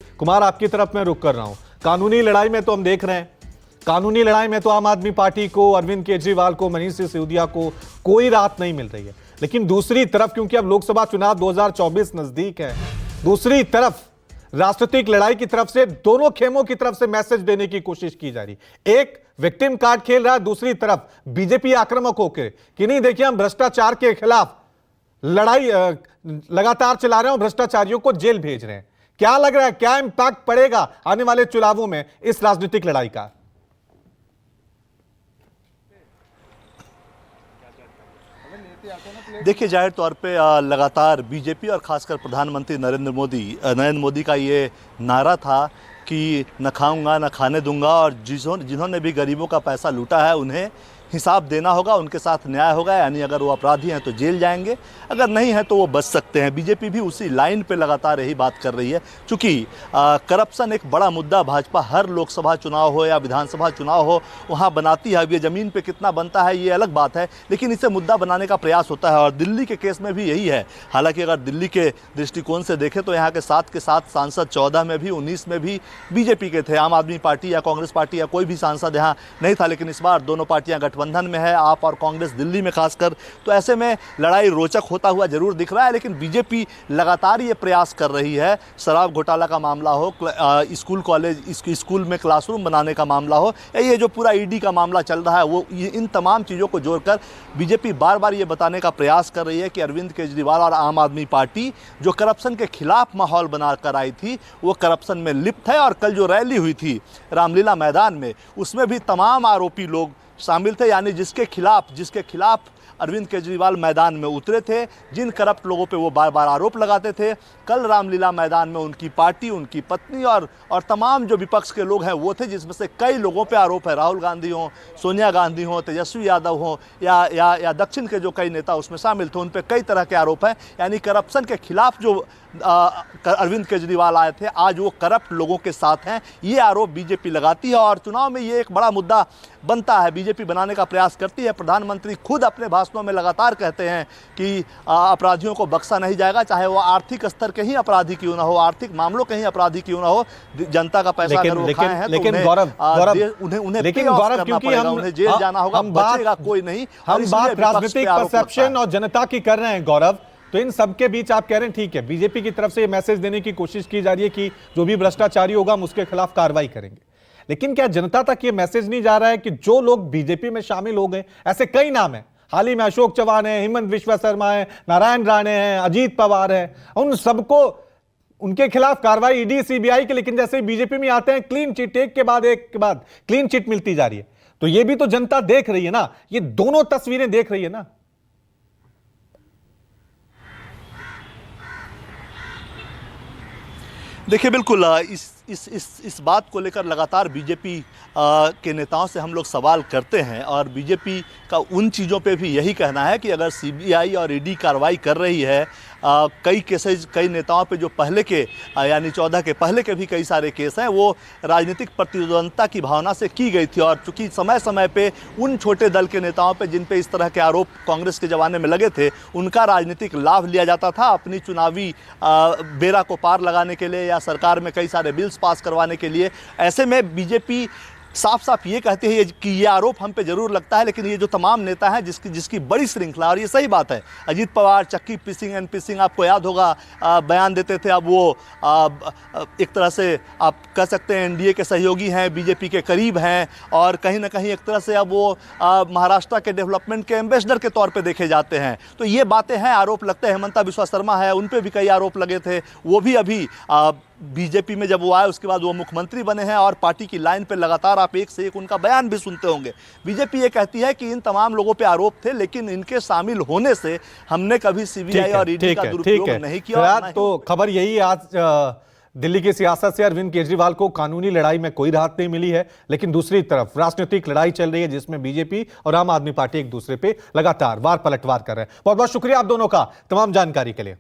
कुमार, आपकी तरफ मैं रुक कर रहा हूं। कानूनी लड़ाई में तो हम देख रहे हैं, कानूनी लड़ाई में तो आम आदमी पार्टी को, अरविंद केजरीवाल को, मनीष सिसोदिया को कोई राहत नहीं मिल रही है। लेकिन दूसरी तरफ, क्योंकि अब लोकसभा चुनाव 2024 नजदीक है, दूसरी तरफ राजनीतिक लड़ाई की तरफ से, दोनों खेमों की तरफ से मैसेज देने की कोशिश की जा रही। एक विक्टिम कार्ड खेल रहा है, दूसरी तरफ बीजेपी आक्रामक होकर कि नहीं देखिए हम भ्रष्टाचार के खिलाफ लड़ाई लगातार चला रहे हैं और भ्रष्टाचारियों को जेल भेज रहे हैं। क्या लग रहा है, क्या इंपैक्ट पड़ेगा आने वाले चुनावों में इस राजनीतिक लड़ाई का? देखिए, जाहिर तौर पे लगातार बीजेपी और खासकर प्रधानमंत्री नरेंद्र मोदी का ये नारा था कि न खाऊंगा न खाने दूंगा, और जिन्होंने भी गरीबों का पैसा लूटा है उन्हें हिसाब देना होगा, उनके साथ न्याय होगा। यानी अगर वो अपराधी हैं तो जेल जाएंगे, अगर नहीं है तो वो बच सकते हैं। बीजेपी भी उसी लाइन पे लगातार यही बात कर रही है। चूँकि करप्शन एक बड़ा मुद्दा भाजपा हर लोकसभा चुनाव हो या विधानसभा चुनाव हो वहाँ बनाती है। अब ये ज़मीन पे कितना बनता है ये अलग बात है, लेकिन इसे मुद्दा बनाने का प्रयास होता है। और दिल्ली के केस में भी यही है। हालांकि अगर दिल्ली के दृष्टिकोण से देखें तो यहाँ के 7 सांसद 14 में भी 19 में भी बीजेपी के थे। आम आदमी पार्टी या कांग्रेस पार्टी या कोई भी सांसद यहाँ नहीं था। लेकिन इस बार दोनों पार्टियाँ गठबंधन में है, आप और कांग्रेस दिल्ली में खासकर, तो ऐसे में लड़ाई रोचक होता हुआ जरूर दिख रहा है। लेकिन बीजेपी लगातार ये प्रयास कर रही है, शराब घोटाला का मामला हो, स्कूल में क्लासरूम बनाने का मामला हो, या ये जो पूरा ईडी का मामला चल रहा है, वो इन तमाम चीज़ों को जोड़कर बीजेपी बार बार ये बताने का प्रयास कर रही है कि अरविंद केजरीवाल और आम आदमी पार्टी जो करप्शन के खिलाफ माहौल बनाकर आई थी वो करप्शन में लिप्त है। और कल जो रैली हुई थी रामलीला मैदान में, उसमें भी तमाम आरोपी लोग शामिल थे। यानी जिसके खिलाफ अरविंद केजरीवाल मैदान में उतरे थे, जिन करप्ट लोगों पे वो बार बार आरोप लगाते थे, कल रामलीला मैदान में उनकी पार्टी, उनकी पत्नी और तमाम जो विपक्ष के लोग हैं वो थे, जिसमें से कई लोगों पे आरोप है। राहुल गांधी हों, सोनिया गांधी हों, तेजस्वी यादव हों, या दक्षिण के जो कई नेता उसमें शामिल थे, उन पे कई तरह के आरोप हैं। यानी करप्शन के खिलाफ जो अरविंद केजरीवाल आए थे, आज वो करप्ट लोगों के साथ हैं, ये आरोप बीजेपी लगाती है। और चुनाव में ये एक बड़ा मुद्दा बनता है, बीजेपी बनाने का प्रयास करती है। प्रधानमंत्री खुद अपने भाषणों में लगातार कहते हैं कि अपराधियों को बख्शा नहीं जाएगा, चाहे वो आर्थिक स्तर के ही अपराधी क्यों ना हो, आर्थिक मामलों के ही अपराधी क्यों ना हो। जनता का पैसा अगर वो खाए हैं तो उन्हें जेल जाना होगा, बचेगा कोई नहीं। हम बात राजनीतिक परसेप्शन और जनता की कर रहे हैं गौरव, तो इन सबके बीच आप कह रहे हैं ठीक है, बीजेपी की तरफ से ये मैसेज देने की कोशिश की जा रही है कि जो भी भ्रष्टाचारी होगा हम उसके खिलाफ कार्रवाई करेंगे। लेकिन क्या जनता तक ये मैसेज नहीं जा रहा है कि जो लोग बीजेपी में शामिल हो गए, ऐसे कई नाम हैं, हाल ही में अशोक चौहान है, हेमंत विश्व शर्मा है, नारायण राणे हैं, अजीत पवार है, उन सबको उनके खिलाफ कार्रवाई ईडी सीबीआई की, लेकिन जैसे बीजेपी में आते हैं क्लीन चिट, एक के बाद क्लीन चिट मिलती जा रही है। तो ये भी तो जनता देख रही है ना, ये दोनों तस्वीरें देख रही है ना। देखिए, बिल्कुल इस बात को लेकर लगातार बीजेपी के नेताओं से हम लोग सवाल करते हैं, और बीजेपी का उन चीज़ों पे भी यही कहना है कि अगर सीबीआई और ईडी कार्रवाई कर रही है, कई नेताओं पे जो पहले के यानी 14 के पहले के भी कई सारे केस हैं, वो राजनीतिक प्रतिद्वंद्विता की भावना से की गई थी। और चूंकि समय समय पे उन छोटे दल के नेताओं पे जिन पे इस तरह के आरोप कांग्रेस के ज़माने में लगे थे, उनका राजनीतिक लाभ लिया जाता था अपनी चुनावी बेड़ा को पार लगाने के लिए या सरकार में कई सारे बिल्स पास करवाने के लिए। ऐसे में बीजेपी साफ साफ ये कहती है कि ये आरोप हम पे जरूर लगता है, लेकिन ये जो तमाम नेता हैं जिसकी बड़ी श्रृंखला, और ये सही बात है, अजीत पवार चक्की पिसिंग एंड पिसिंग, आपको याद होगा, बयान देते थे। अब वो एक तरह से आप कह सकते हैं एनडीए के सहयोगी हैं, बीजेपी के करीब हैं, और कहीं ना कहीं एक तरह से अब वो महाराष्ट्र के डेवलपमेंट के एम्बेसडर के तौर पर देखे जाते हैं। तो ये बातें हैं, आरोप लगते हैं। हेमंता बिस्वा शर्मा है, उन पर भी कई आरोप लगे थे, वो भी अभी बीजेपी में जब वो आए उसके बाद वो मुख्यमंत्री बने हैं, और पार्टी की लाइन पे लगातार आप एक से एक उनका बयान भी सुनते होंगे। बीजेपी ये कहती है कि इन तमाम लोगों पे आरोप थे, लेकिन इनके शामिल होने से हमने कभी सीबीआई और ईडी का दुरुपयोग नहीं किया। तो खबर यही है, आज दिल्ली की सियासत से अरविंद केजरीवाल को कानूनी लड़ाई में कोई राहत नहीं मिली है, लेकिन दूसरी तरफ राजनीतिक लड़ाई चल रही है जिसमें बीजेपी और आम आदमी पार्टी एक दूसरे पे लगातार वार पलटवार कर रहे हैं। बहुत बहुत शुक्रिया आप दोनों का तमाम जानकारी के लिए।